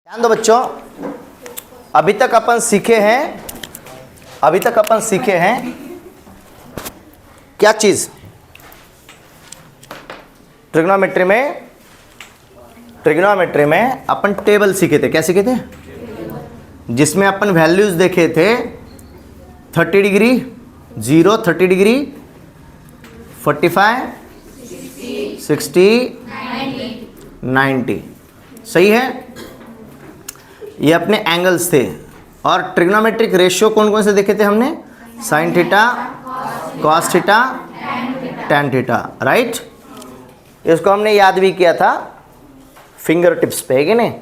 ध्यान दो बच्चों, अभी तक अपन सीखे हैं क्या चीज ट्रिग्नोमेट्री में अपन टेबल सीखे थे। क्या सीखे थे? जिसमें अपन वैल्यूज देखे थे 30 डिग्री, 0, 30 डिग्री, 45, 60, 90। सही है। ये अपने एंगल्स थे। और ट्रिग्नोमेट्रिक रेशियो कौन कौन से देखे थे हमने? Sign theta, cos theta, tan theta. Right. इसको हमने याद भी किया था फिंगर टिप्स पे, है कि नहीं?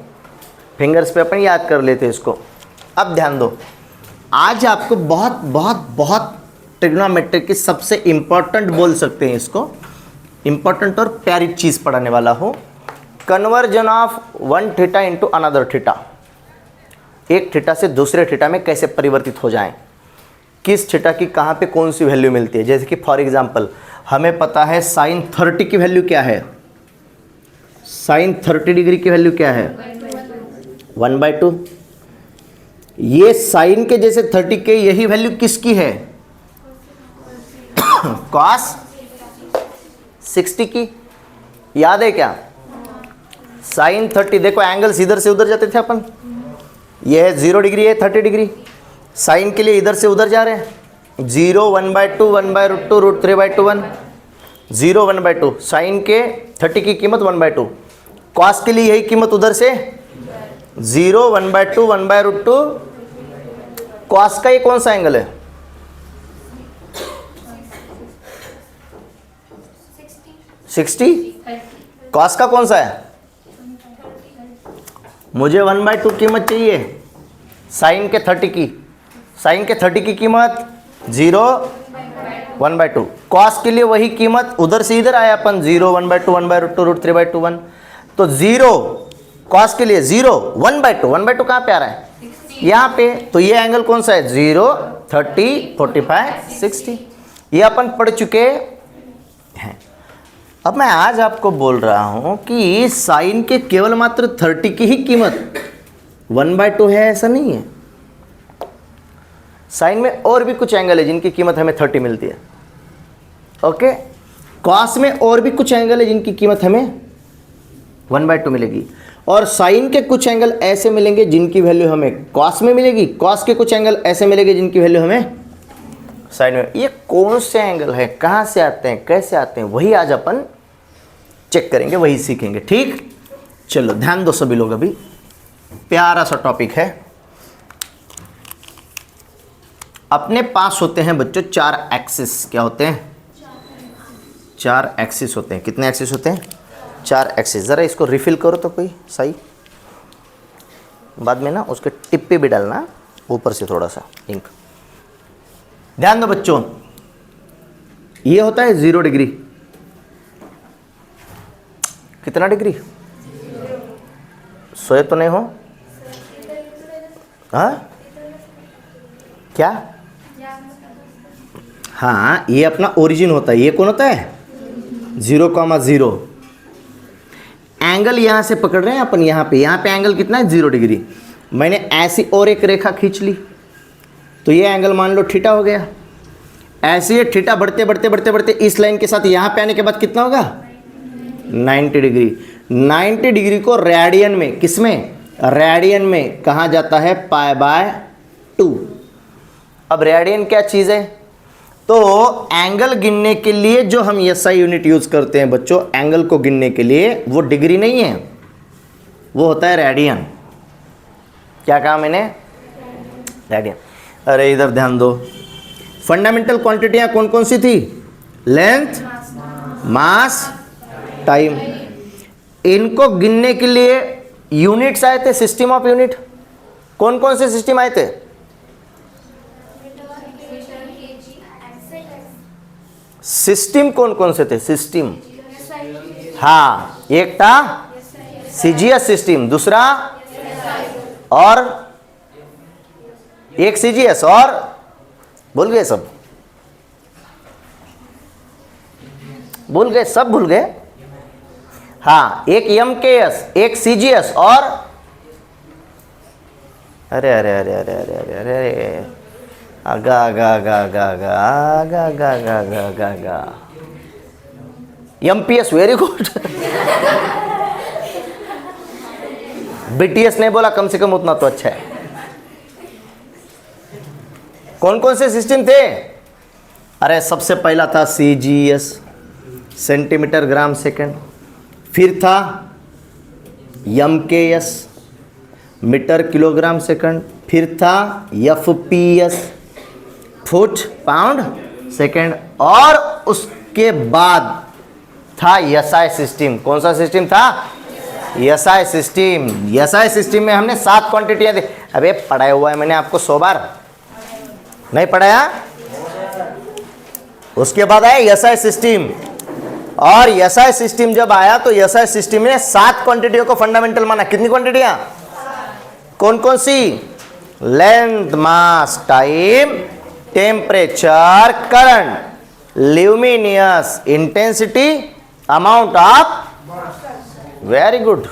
फिंगर्स पे अपन याद कर लेते इसको। अब ध्यान दो, आज आपको बहुत बहुत बहुत ट्रिग्नोमेट्रिक की सबसे इंपॉर्टेंट बोल सकते हैं इसको, इंपॉर्टेंट और प्यारी चीज़ पढ़ाने वाला हूँ। Conversion of one theta into another theta. एक थीटा से दूसरे थीटा में कैसे परिवर्तित हो जाएं, किस थीटा की कहाँ पे कौन सी वैल्यू मिलती है। जैसे कि फॉर एग्जांपल हमें पता है साइन 30 की वैल्यू क्या है, साइन 30 डिग्री की वैल्यू क्या है? 1/2। ये साइन के जैसे 30 के यही वैल्यू किसकी है? कॉस 60 की। याद है क्या? साइन 30, देखो एंगल्स इधर से उधर जाते थे अपन। ये है 0 डिग्री, है 30 डिग्री। साइन के लिए इधर से उधर जा रहे हैं। 0, 1/2, 1/√2, √3/2, 1, 0, 1/2। साइन के 30 की कीमत 1/2। कॉस के लिए यही कीमत उधर से 0, 1/2, 1/√2। कॉस का ये कौन सा एंगल है? 60। कॉस का कौन सा है? मुझे 1/2 कीमत चाहिए साइन के 30 की। साइन के 30 की कीमत 0, 1/2। कॉस के लिए वही कीमत उधर से इधर आया अपन 0, 1/2, 1/√2, √3/2, 1। तो 0 कॉस के लिए 0, 1/2, 1/2 कहाँ पे आ रहा है? यहाँ पे। तो ये एंगल कौन सा है? 0, 30, 45, 60। ये अपन पढ़ चुके हैं। अब मैं आज आपको बोल रहा हूं कि साइन के केवल मात्र 30 की ही कीमत 1/2 है, ऐसा नहीं है। साइन में और भी कुछ एंगल है जिनकी कीमत हमें 30 मिलती है। ओके। कॉस में और भी कुछ एंगल है जिनकी कीमत हमें 1/2 मिलेगी। और साइन के कुछ एंगल ऐसे मिलेंगे जिनकी वैल्यू हमें कॉस में मिलेगी। कॉस के कुछ एंगल ऐसे मिलेंगे जिनकी वैल्यू हमें साइन में। ये कौन से एंगल है, कहाँ से आते हैं, कैसे आते हैं, वही आज अपन चेक करेंगे, वही सीखेंगे। ठीक, चलो ध्यान दो सभी लोग। अभी प्यारा सा टॉपिक है। अपने पास होते हैं बच्चों 4 एक्सिस। क्या होते हैं? 4 एक्सिस होते हैं। कितने एक्सिस होते हैं? 4 एक्सिस। ज़रा इसको रिफिल करो तो कोई सही, बाद में ना उसके टिप पे भी डालना ऊपर से थोड़ा सा इंक। ध्यान दो बच्चों, ये होता है 0 डिग्री। कितना डिग्री? सोए तो नहीं हो? हाँ क्या? हाँ, ये अपना ओरिजिन होता है। ये कौन होता है? 0,0। एंगल यहां से पकड़ रहे हैं अपन। यहाँ पे एंगल कितना है? 0 डिग्री। मैंने ऐसी और एक रेखा खींच ली तो ये एंगल मान लो थीटा हो गया। ऐसे ये थीटा बढ़ते बढ़ते बढ़ते बढ़ते इस लाइन के साथ यहाँ पे आने के बाद कितना होगा? 90 डिग्री। 90 डिग्री को रेडियन में, किसमें? रेडियन में कहा जाता है π/2। अब रेडियन क्या चीज़ है? तो एंगल गिनने के लिए जो हम SI यूनिट यूज करते हैं बच्चों, एंगल को गिनने के लिए, वो डिग्री नहीं है, वो होता है रेडियन। क्या कहा मैंने? रेडियन। अरे इधर ध्यान दो, फंडामेंटल क्वांटिटियां कौन कौन सी थी? Length, mass, time. इनको गिनने के लिए यूनिट्स आए थे, सिस्टम ऑफ यूनिट। कौन कौन से सिस्टम आए थे? सिस्टम कौन कौन से थे? सिस्टम, हाँ, एक था सीजीएस सिस्टम, दूसरा और एक सीजीएस, और भूल गए सब, भूल गए, सब भूल गए। हाँ, एक एमकेएस, एक सीजीएस और अरे अरे अरे अरे अरे अरे अरे, आगा आगा आगा आगा आगा आगा आगा आगा आगा आगा आगा, MPS वेरी गुड। BTS नहीं बोला, कम से कम उतना तो अच्छा है। कौन कौन से सिस्टम थे? अरे सबसे पहला था CGS, सेंटीमीटर ग्राम सेकंड। फिर था MKS, मीटर किलोग्राम सेकंड। फिर था FPS, फुट पाउंड सेकंड। और उसके बाद था SI सिस्टम। कौन सा सिस्टम था? SI system. SI सिस्टम में हमने 7 क्वांटिटियां दी। अबे पढ़ाया हुआ है मैंने आपको 100 बार, नहीं पढ़ाया? उसके बाद आया SI सिस्टम। और SI सिस्टम जब आया तो SI सिस्टम ने 7 क्वांटिटियों को फंडामेंटल माना। कितनी क्वांटिटियां? कौन कौन सी? Length, mass, time, temperature, current, luminous, intensity, amount of. Very good.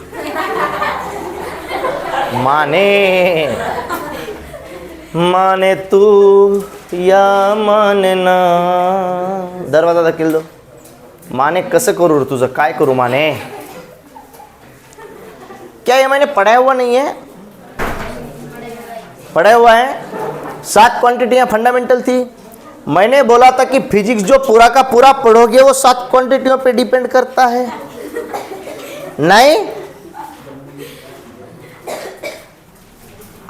माने तू या माने ना। दरवाजा धकेल दो। माने कसं करू रे तुझं? काय करू माने? क्या ये मैंने पढ़ाया हुआ नहीं है? पढ़ा हुआ है। 7 क्वांटिटियां फंडामेंटल थी। मैंने बोला था कि फिजिक्स जो पूरा का पूरा पढ़ोगे वो 7 क्वांटिटियों पे डिपेंड करता है। नहीं?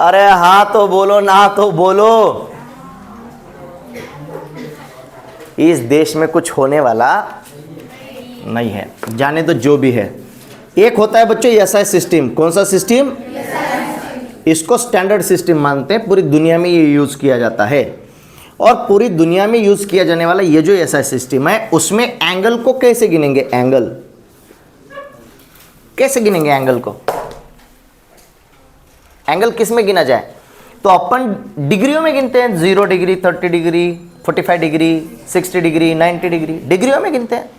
अरे हाँ तो बोलो, ना तो बोलो। इस देश में कुछ होने वाला नहीं है, जाने तो जो भी है। एक होता है बच्चों SI सिस्टम। कौन सा सिस्टम? इसको स्टैंडर्ड सिस्टम मानते हैं, पूरी दुनिया में ये यूज किया जाता है। और पूरी दुनिया में यूज किया जाने वाला ये जो SI सिस्टम है, उसमें एंगल को कैसे गिनेंगे? एंगल कैसे गिनेंगे? एंगल को, एंगल किस में गिना जाए? तो अपन डिग्रियों में गिनते हैं। 0 degree, 30 degree, 45 degree, 60 degree, 90 degree, डिग्रियों में गिनते हैं।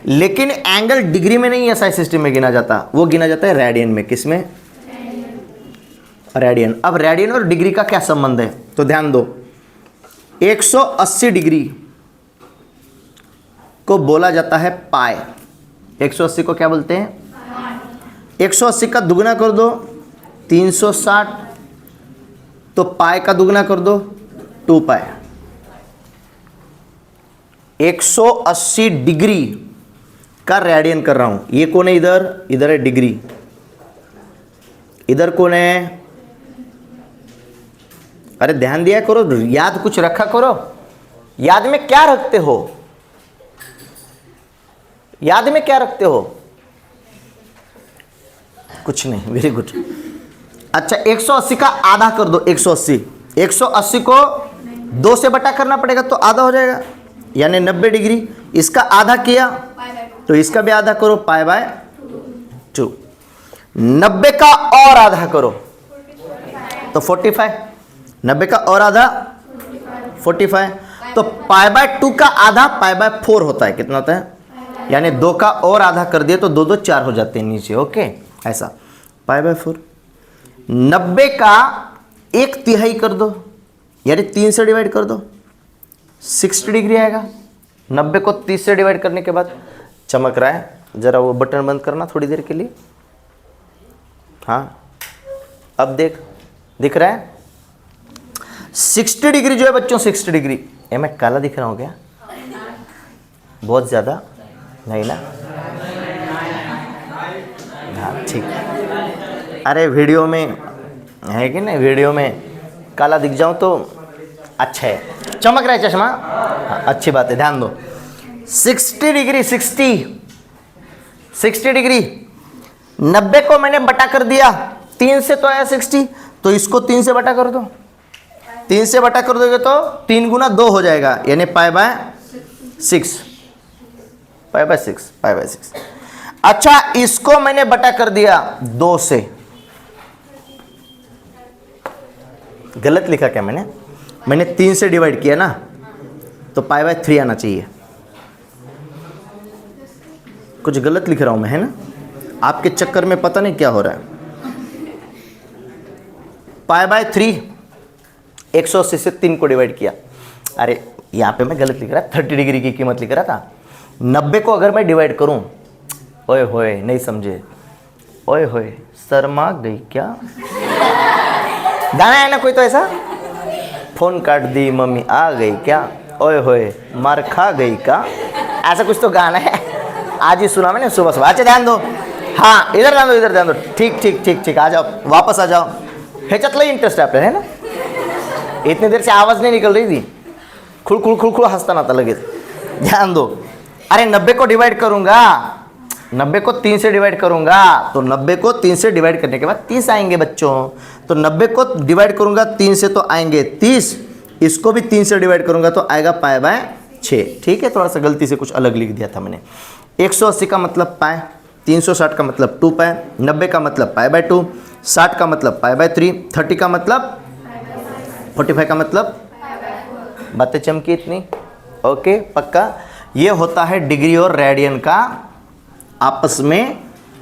लेकिन एंगल डिग्री में नहीं SI सिस्टम में गिना जाता, वो गिना जाता है रेडियन में। किस में? रेडियन। अब रेडियन और डिग्री का क्या संबंध है? तो ध्यान दो। 180 डिग्री को बोला जाता है पाई। 180 को क्या बोलते हैं? 180 का दुगना कर दो 360, तो पाई का दुगना कर दो 2 पाई। 180 डिग्री का रेडियन कर रहा हूं। ये कौन है? इधर, इधर है डिग्री। इधर कौन है? अरे ध्यान दिया करो, याद कुछ रखा करो। याद में क्या रखते हो? याद में क्या रखते हो? कुछ नहीं। Very good. अच्छा 180 का आधा कर दो। 180 को 2 से बटा करना पड़ेगा तो आधा हो जाएगा, यानी 90 डिग्री। इसका आधा किया तो इसका भी आधा करो, पाई बाय 2। 90 का और आधा करो तो 45। 90 का और आधा 45। तो पाई बाय 2 का आधा पाई बाय 4 होता है। कितना होता है? यानी 2 का और आधा कर दिए तो 2 2 4 हो जाते हैं नीचे। ओके, ऐसा पाई बाय 4। 90 का 1/3 कर दो, यानी 3 से डिवाइड कर दो, 60 डिग्री आएगा। 90 को 30 से डिवाइड करने के बाद चमक रहा है, जरा वो बटन बंद करना थोड़ी देर के लिए। हाँ अब दिख रहा है? 60 डिग्री जो है बच्चों, 60 डिग्री। ये मैं काला दिख रहा हूँ क्या? बहुत ज़्यादा नहीं ना? हाँ ठीक। अरे वीडियो में है कि नहीं? वीडियो में काला दिख जाऊँ तो अच्छा है। चमक रहा है चश्मा? हाँ, अच्छी बात है, ध्यान दो। 60 डिग्री, 60 डिग्री। 90 को मैंने बटा कर दिया 3 से, तो आया 60। तो इसको 3 से बटा कर दो। 3 से बटा कर दोगे तो 3 गुना 2 हो जाएगा, यानी pi by 6। Pi by 6, pi by 6। अच्छा इसको मैंने बटा कर दिया 2 से। गलत लिखा क्या मैंने 3 से डिवाइड किया ना, तो पाई बाय 3 आना चाहिए। कुछ गलत लिख रहा हूं मैं, है ना? आपके चक्कर में पता नहीं क्या हो रहा है। पाई बाय 3 180 से 3 को डिवाइड किया। अरे यहाँ पे मैं गलत लिख रहा, 30 डिग्री की कीमत लिख रहा था। 90 को अगर मैं डिवाइड करूँ, ओए होए नहीं समझे, ओए होए शर्मा गई क्या? गाना है ना कोई तो ऐसा, फोन काट दी मम्मी आ गई क्या, ओए होए मार खा गई का, ऐसा कुछ तो गाना है, आज ही सुना मैंने सुबह सुबह। अच्छा ध्यान दो, हाँ इधर ध्यान दो, इधर ध्यान दो, ठीक ठीक ठीक ठीक, आ जाओ वापस आ जाओ। ह्याच्यातलं इंटरेस्ट आहे आपल्याला है ना, इतनी देर से आवाज़ नहीं निकल रही थी, खुड़ खुड़ खुड़ हंसता ना था लगेच। ध्यान दो, अरे 90 को डिवाइड करूंगा, 90 को 3 से डिवाइड करूंगा, तो 90 को 3 से डिवाइड करने के बाद 30 आएंगे बच्चों। तो 90 को डिवाइड करूंगा 3 से तो आएंगे 30, इसको भी 3 से डिवाइड करूंगा तो आएगा पाई बाय 6। ठीक है, थोड़ा सा गलती से कुछ अलग लिख दिया था मैंने। 180 का मतलब पाई, 360 का मतलब 2 पाई, 90 का मतलब पाई बाय 2, 60 का मतलब पाई बाय 3, 30 का मतलब 45 का मतलब, बातें चमकी इतनी, ओके पक्का। ये होता है डिग्री और रेडियन का आपस में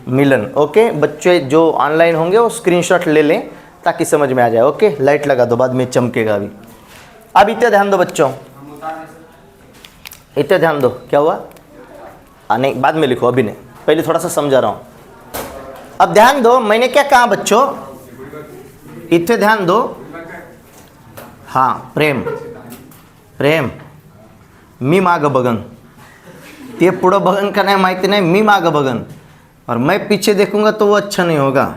मिलन। ओके बच्चे जो ऑनलाइन होंगे वो स्क्रीनशॉट ले लें ताकि समझ में आ जाए। ओके लाइट लगा दो, बाद में चमकेगा अभी। अब इतने ध्यान दो बच्चों, इतने ध्यान दो, क्या हुआ? नहीं बाद में लिखो, अभी नहीं, पहले थोड़ा सा समझा रहा हूँ। अब ध्यान दो, मैंने क्या कहा बच्चों, इतने ध्यान दो। हाँ प्रेम, प्रेम मी मागं बघन, ते पुढं बघन का नाही माहिती नाही, मी मागं बघन और मैं पीछे देखूंगा तो वो अच्छा नहीं होगा।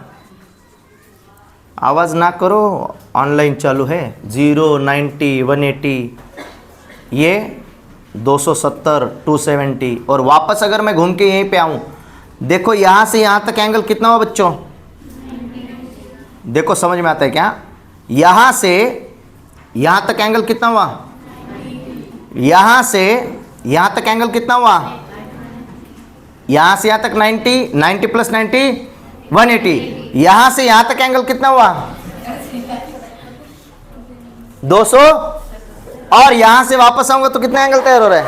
आवाज़ ना करो, ऑनलाइन चालू है। 0, 90, 180, ये 270, 270 और वापस अगर मैं घूम के यहीं पे आऊँ, देखो यहाँ से यहाँ तक एंगल कितना हुआ बच्चों? देखो समझ में आता है क्या? यहाँ से यहाँ तक एंगल कितना हुआ? यहाँ से यहाँ तक एंगल कितना हुआ? यहाँ से यहाँ तक 90, 90 प्लस 90 180। यहाँ से यहाँ तक एंगल कितना हुआ? 200। और यहाँ से वापस आऊंगा तो कितना एंगल तैयार हो रहा है?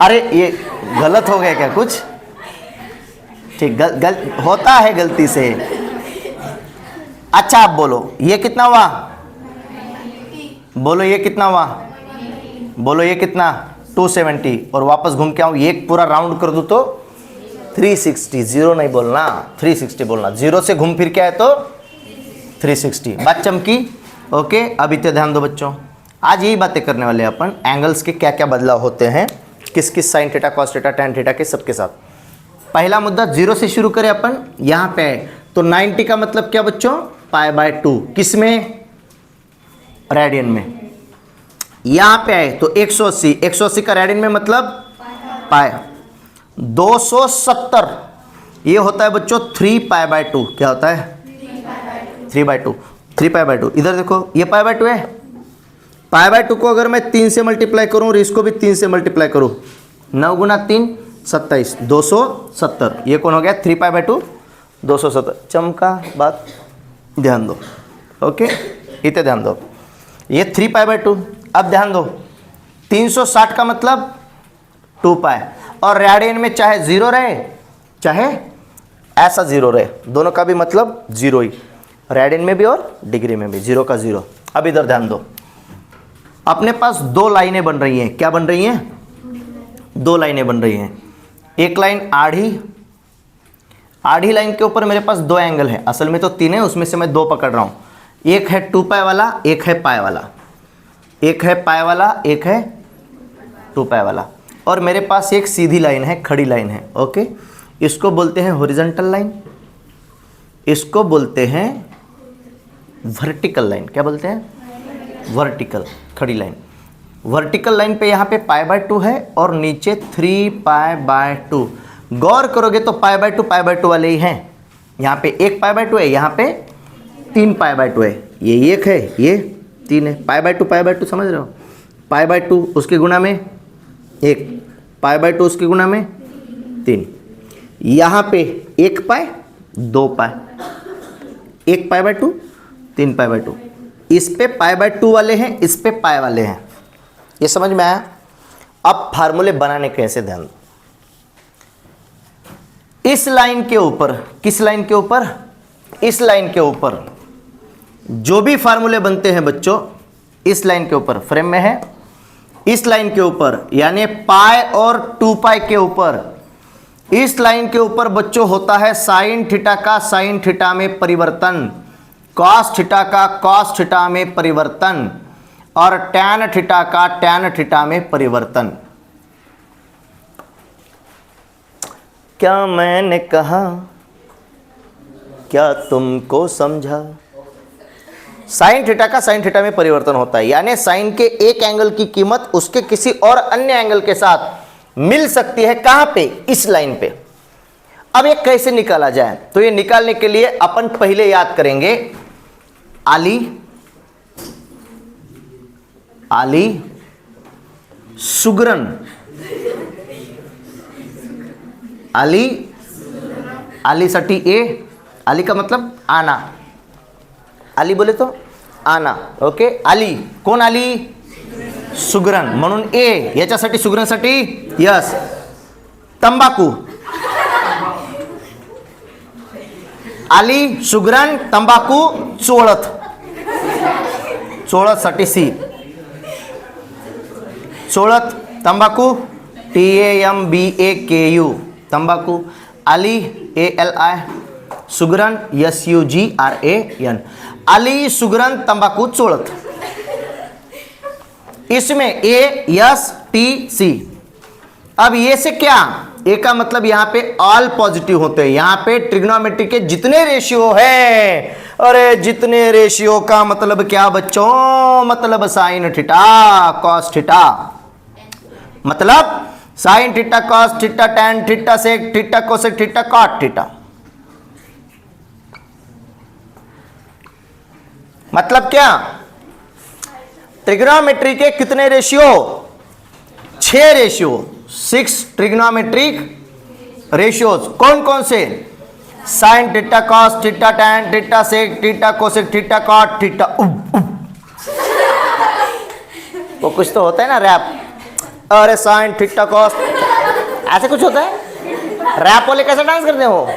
अरे ये गलत हो गया क्या कुछ? ठीक, होता है गलती से। अच्छा आप बोलो ये कितना हुआ? बोलो ये कितना हुआ? बोलो ये कितना? 270 और वापस घूम के आऊँ, एक पूरा राउंड कर दूँ तो 360। 0 नहीं बोलना, 360 बोलना। 0 से घूम फिर के आए तो 360। बात चमकी? ओके अब इतने ध्यान दो बच्चों, आज यही बातें करने वाले हैं अपन, एंगल्स के क्या क्या बदलाव होते हैं, किस किस sign theta, cos theta, tan theta के सबके साथ। पहला मुद्दा 0 से शुरू करें अपन, यहाँ पे तो 90 का मतलब क्या बच्चों? पाई बाय 2। किस में? रेडियन में। यहाँ पे आए तो 180, 180 का रेडियन में मतलब पाई। 270 ये होता है बच्चों 3 पाई बाय 2। क्या होता है? 3 बाय 2, 3 पाई बाय 2। इधर देखो ये पाई बाय 2 है, पाई बाय 2 को अगर मैं 3 से मल्टीप्लाई करूँ और इसको भी 3 से मल्टीप्लाई करूँ, 9 गुना 3 27, 270। ये कौन हो गया? 3 पाई बाय 2 270। चमका बात, ध्यान दो। ओके इतने ध्यान दो, ये 3 पाई बाय 2। अब ध्यान दो 360 का मतलब 2 पाई, और रेडियन में चाहे 0 रहे चाहे ऐसा 0 रहे, दोनों का भी मतलब 0 ही, रेडियन में भी और डिग्री में भी 0 का 0। अब इधर ध्यान दो, अपने पास 2 लाइनें बन रही हैं। क्या बन रही हैं? 2 लाइनें बन रही हैं। एक लाइन आड़ी, आड़ी लाइन के ऊपर मेरे पास 2 एंगल हैं, असल में तो 3 है, उसमें से मैं 2 पकड़ रहा हूँ। एक है 2 पाई वाला, एक है पाई वाला, एक है पाई वाला, एक है 2 पाई वाला, और मेरे पास एक सीधी लाइन है, खड़ी लाइन है। ओके इसको बोलते हैं हॉरिजॉन्टल लाइन, इसको बोलते हैं वर्टिकल लाइन। क्या बोलते हैं? वर्टिकल, खड़ी लाइन। वर्टिकल लाइन पे यहाँ पे पाई बाय 2 है और नीचे 3 पाई बाय 2। गौर करोगे तो पाई बाय 2 वाले ही हैं। यहाँ पे 1 पाई बाय 2 है, यहाँ पे 3 पाई बाय 2 है, ये 1 है, ये 3 है। पाई बाय 2 समझ रहे हो? पाई बाय 2 उसके गुना में 1, पाई बाय 2 उसके गुना में 3। यहाँ पे 1 पाई 2 पाई, 1 पाई बाय 2 3 पाई बाय 2। इस पे पाई बाय 2 वाले हैं, इस पे पाई वाले हैं। ये समझ में आया? अब फार्मूले बनाने कैसे, ध्यान दो। इस लाइन के ऊपर, किस लाइन के ऊपर? इस लाइन के ऊपर जो भी फार्मूले बनते हैं बच्चों, इस लाइन के ऊपर फ्रेम में है, इस लाइन के ऊपर यानी पाई और 2 पाई के ऊपर, इस लाइन के ऊपर बच्चों होता है साइन थीटा का साइन थीटा में परिवर्तन, कॉस थीटा का कॉस थीटा में परिवर्तन और टैन थीटा का टैन थीटा में परिवर्तन। क्या मैंने कहा, क्या तुमको समझा? साइन थीटा का साइन थीटा में परिवर्तन होता है, यानी साइन के एक एंगल की कीमत उसके किसी और अन्य एंगल के साथ मिल सकती है। कहां पे? इस लाइन पे। अब ये कैसे निकाला जाए? तो ये निकालने के लिए अपन पहले याद करेंगे आली आली सुगरन, आली आली साठी ए, आली का मतलब आना, आली बोले तो आना, ओके। आली कोण आली? सुगरण, म्हणून ए याच्यासाठी सुगरणसाठी यस। तंबाखू, आली सुगरण तंबाखू चोळत, चोळत साठी सी, चोळत तंबाखू TAMBAKU तंबाकू, आली ALI, सुगरण SUGRAN, आली सुगरण तंबाकू चोळत। इसमें ASTC। अब ये से क्या? ए का मतलब यहां पे ऑल पॉजिटिव होते हैं, यहां पे ट्रिग्नोमेट्री के जितने रेशियो है, अरे जितने रेशियो का मतलब क्या बच्चों? मतलब साइन थीटा कॉस थीटा, मतलब sine theta cos theta tan theta sec theta cosec theta cot theta. मतलब क्या? ट्रिग्नोमेट्री के कितने रेशियो? 6 ratio, 6 trigonometric ratios. कौन कौन से? Sine theta cos theta tan theta sec theta cosec theta cot theta. वो कुछ तो होता है ना रैप, अरे साइन थीटा कॉस, ऐसे कुछ होता है। रैप वाले कैसे डांस करते हो?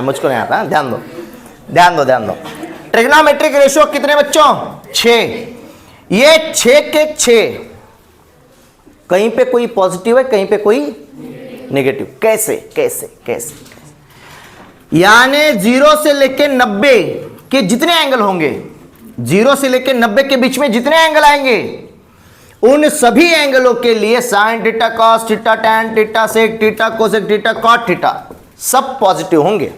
मुझको नहीं आता, ध्यान दो ध्यान दो ध्यान दो। ट्रिग्नोमेट्रिक रेशियो कितने बच्चों? 6। ये 6 के 6, कहीं पे कोई पॉजिटिव है कहीं पे कोई नेगेटिव। कैसे कैसे कैसे? यानी 0 से लेके 90 के जितने एंगल होंगे, 0 से लेके 90 के बीच में जितने एंगल आएंगे, उन सभी एंगलों के लिए sine theta cos theta tan theta sec theta cosec theta cot theta सब पॉजिटिव होंगे।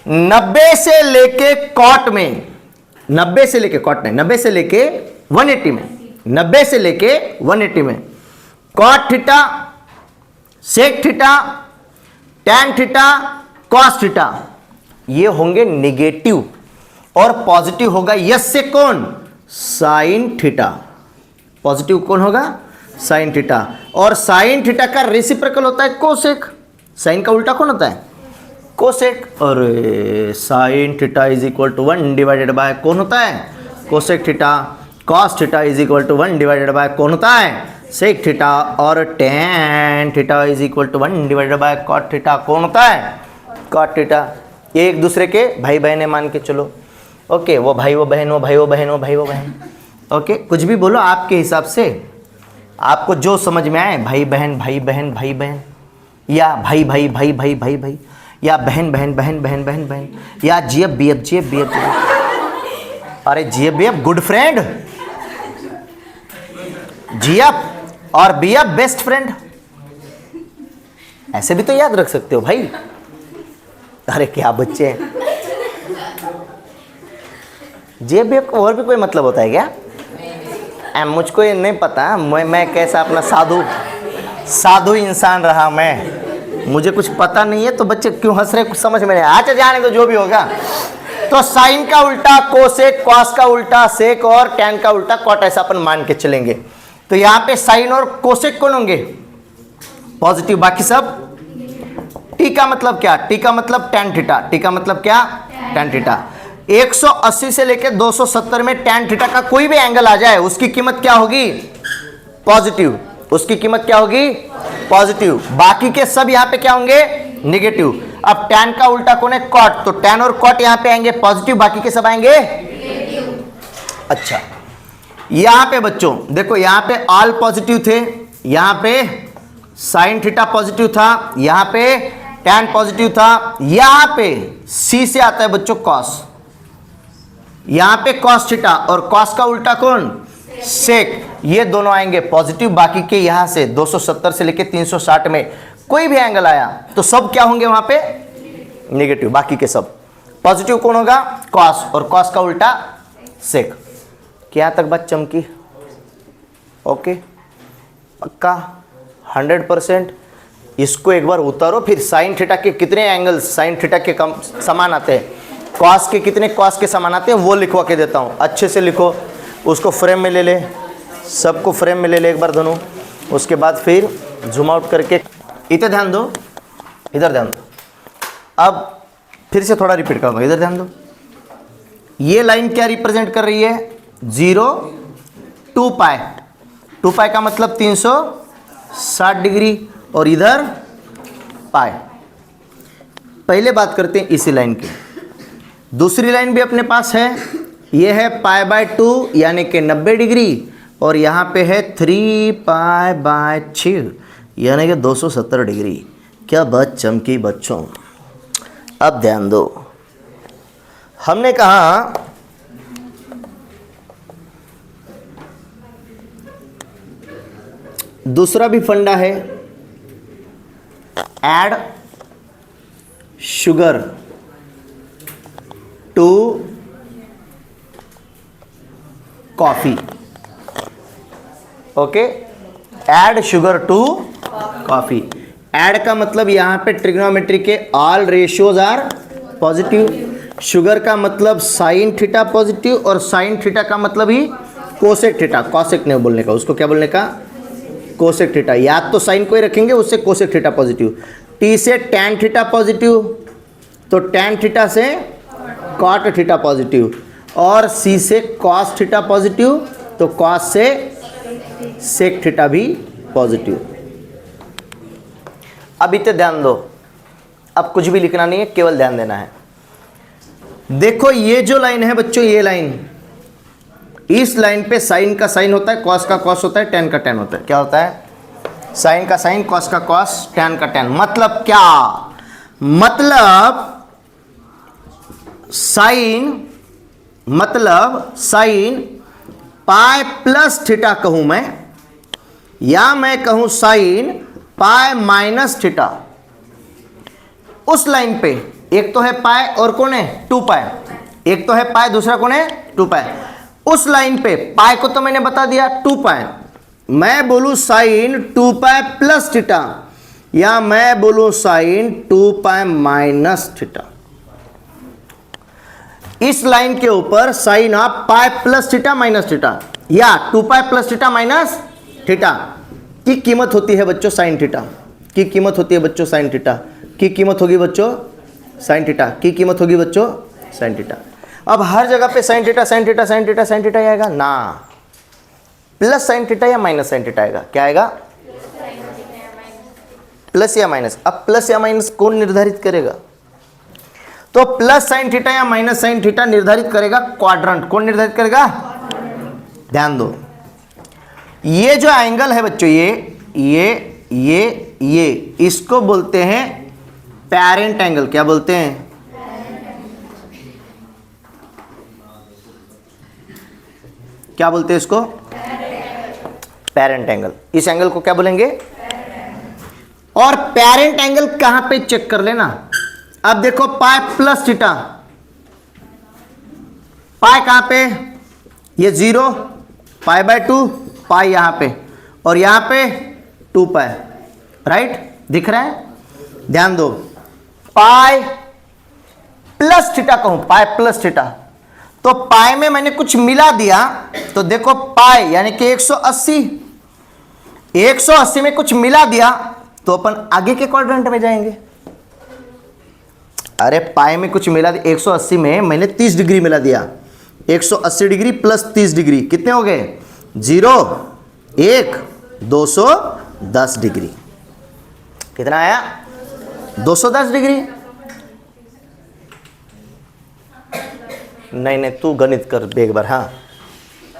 90 से लेके कॉट में, 90 से लेके कॉट नहीं, 90 से लेके 180 में, 90 से लेके 180 में cot theta sec theta tan theta cos theta ये होंगे निगेटिव, और पॉजिटिव होगा यस से कौन? Sign theta. पॉजिटिव कौन होगा? Sine theta. और साइन थीटा का रेसिप्रोकल होता है कोसेक। साइन का उल्टा कौन होता है? कोसेक। और sine theta is equal to 1 divided by कौन होता है? Cosec theta. Cos theta is equal to 1 divided by कौन होता है? Sec theta. और tan theta is equal to 1 divided by cot theta कौन होता है? Cot theta. ये एक दूसरे के भाई बहन है मान के चलो, ओके। वो भाई वो बहन, वो भाई वो बहन, वो भाई वो बहन, ओके। कुछ भी बोलो आपके हिसाब से, आपको जो समझ में आए, भाई बहन भाई बहन भाई बहन, या भाई भाई भाई भाई भाई भाई, या बहन बहन बहन बहन बहन बहन, या जीएफ बीएफ जीएफ बीएफ। अरे GF BF good friend, GF और बीएफ बेस्ट फ्रेंड, ऐसे भी तो याद रख सकते हो भाई। अरे क्या बच्चे हैं। जीएफ बीएफ का और भी कोई मतलब होता है क्या? मुझको ये नहीं पता, मैं कैसा अपना साधु इंसान रहा मैं, मुझे कुछ पता नहीं है। तो बच्चे क्यों हंस रहे, कुछ समझ में नहीं। अच्छा जाने तो जो भी होगा। तो साइन का उल्टा कोसेक, कॉस का उल्टा सेक और टैन का उल्टा कॉट, ऐसा अपन मान के चलेंगे। तो यहाँ पे साइन और कोसेक कौन होंगे? पॉजिटिव, बाकी सब। टी का मतलब क्या? टी का मतलब टैन थीटा। टी का मतलब क्या? Tan theta. 180 से लेकर 270 में टैन थीटा का कोई भी एंगल आ जाए, उसकी कीमत क्या होगी? पॉजिटिव। उसकी कीमत क्या होगी? पॉजिटिव। बाकी के सब यहां पे क्या होंगे? नेगेटिव। अब tan का उल्टा कौन है? cot, तो tan और cot यहां पे आएंगे पॉजिटिव, बाकी के सब आएंगे। अच्छा, यहां पे बच्चों देखो, यहां पे ऑल पॉजिटिव थे, यहां पे साइन थीटा पॉजिटिव था, यहां पे tan पॉजिटिव था, यहां पे C से आता है बच्चों cos, यहां पे cos थीटा और cos का उल्टा कौन? सेक, ये दोनों आएंगे पॉजिटिव, बाकी के यहां से 270 से लेके 360 में कोई भी एंगल आया तो सब क्या होंगे वहां पे? नेगेटिव, बाकी के सब पॉजिटिव। कौन होगा? cos, और cos का उल्टा सेक। क्या तक बात चमकी? ओके, पक्का 100%। इसको एक बार उतारो, फिर साइन थीटा के कितने एंगल्स साइन थीटा के कम समान आते हैं, cos के कितने cos के समान आते हैं, वो लिखवा के देता हूं। अच्छे से लिखो, उसको फ्रेम में ले ले, सबको फ्रेम में ले ले एक बार दोनों, उसके बाद फिर जूम आउट करके इधर ध्यान दो, इधर ध्यान दो। अब फिर से थोड़ा रिपीट करूंगा, इधर ध्यान दो। ये लाइन क्या रिप्रेजेंट कर रही है? 0 2 पाई, 2 पाई का मतलब 360 डिग्री, और इधर पाई। पहले बात करते हैं इसी लाइन की। दूसरी लाइन भी अपने पास है, ये है π/2 यानी कि 90 डिग्री, और यहाँ पे है 3π/6 यानी कि 270 डिग्री। क्या बात चमकी बच्चों। अब ध्यान दो, हमने कहा दूसरा भी फंडा है, add sugar to coffee. Okay, add sugar to coffee. Add का मतलब यहां पे ट्रिग्नोमेट्री के all ratios are positive. Sugar का मतलब साइन थीटा पॉजिटिव, और साइन थीटा का मतलब ही कोसेक थीटा, कॉसेक नहीं बोलने का, उसको क्या बोलने का? Cosec theta. याद तो साइन को ही रखेंगे, उससे कोसेक थीटा पॉजिटिव। टी से टैन थीटा पॉजिटिव, तो टैन थीटा से कॉट थीटा पॉजिटिव, और सी से कॉस थीटा पॉजिटिव, तो कॉस से सेक थीटा भी पॉजिटिव। अब इतने ध्यान दो, अब कुछ भी लिखना नहीं है, केवल ध्यान देना है। देखो ये जो लाइन है बच्चों, ये लाइन, इस लाइन पे साइन का साइन होता है, कॉस का कॉस होता है, टैन का टैन होता है। क्या होता है? साइन का साइन, कॉस का कॉस, टैन का टैन। मतलब क्या? मतलब साइन पाई प्लस थीटा कहूं मैं, या मैं कहूं साइन पाई माइनस थीटा। उस लाइन पे एक तो है पाई और कौन है? 2 पाई। एक तो है पाई, दूसरा कौन है? 2 पाई। उस लाइन पे पाई को तो मैंने बता दिया 2 पाई, मैं बोलूं साइन 2 पाई प्लस थीटा, या मैं बोलूं साइन 2 पाई माइनस थीटा। इस लाइन के ऊपर sine of pi plus theta minus theta, या 2 pi plus theta minus theta की कीमत होती है बच्चों साइन थीटा, की कीमत होती है बच्चों साइन थीटा, की कीमत होगी बच्चों साइन थीटा, की कीमत होगी बच्चों साइन थीटा। अब हर जगह पे sine theta sine theta sine theta sine theta आएगा ना, प्लस साइन थीटा या माइनस साइन थीटा आएगा? क्या आएगा? प्लस या माइनस। अब प्लस या माइनस कौन निर्धारित करेगा? तो प्लस साइन थीटा या माइनस साइन थीटा निर्धारित करेगा क्वाड्रेंट। कौन निर्धारित करेगा? ध्यान दो, ये जो एंगल है बच्चों, ये इसको बोलते हैं पेरेंट एंगल। क्या बोलते हैं? क्या बोलते हैं इसको? Parent angle. इस एंगल को क्या बोलेंगे? और पेरेंट एंगल कहां पे चेक कर लेना। अब देखो पाई प्लस थीटा, पाई कहां पे? ये 0, π/2, पाई यहां पे, और यहां पे 2 पाई, राइट? दिख रहा है? ध्यान दो, पाई प्लस थीटा कहूं, पाई प्लस थीटा, तो पाई में मैंने कुछ मिला दिया, तो देखो पाई यानी कि 180, 180 में कुछ मिला दिया तो अपन आगे के क्वाड्रेंट में जाएंगे। अरे पाई में कुछ मिला दिया, 180 में मैंने 30 डिग्री मिला दिया, 180 डिग्री प्लस 30 डिग्री कितने हो गए? 0, 1, 210 डिग्री। कितना आया? 210 डिग्री। नहीं नहीं, तू गणित कर एक बार। हाँ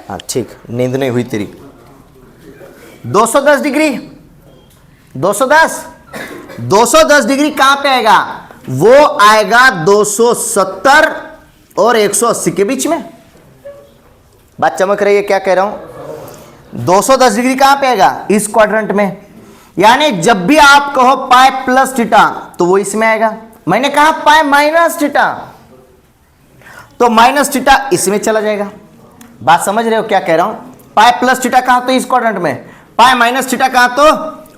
हाँ ठीक, नींद नहीं हुई तेरी। 210 डिग्री, 210 डिग्री कहां पे आएगा? वो आएगा 270 और 180 के बीच में। बात चमक रही है क्या कह रहा हूं? 210 डिग्री कहां पे आएगा? इस क्वाड्रेंट में। यानी जब भी आप कहो पाई प्लस थीटा तो वो इसमें आएगा। मैंने कहा पाई माइनस थीटा तो माइनस थीटा इसमें चला जाएगा। बात समझ रहे हो क्या कह रहा हूं? पाई प्लस थीटा कहां तो इस क्वाड्रेंट में, पाई माइनस थीटा कहां तो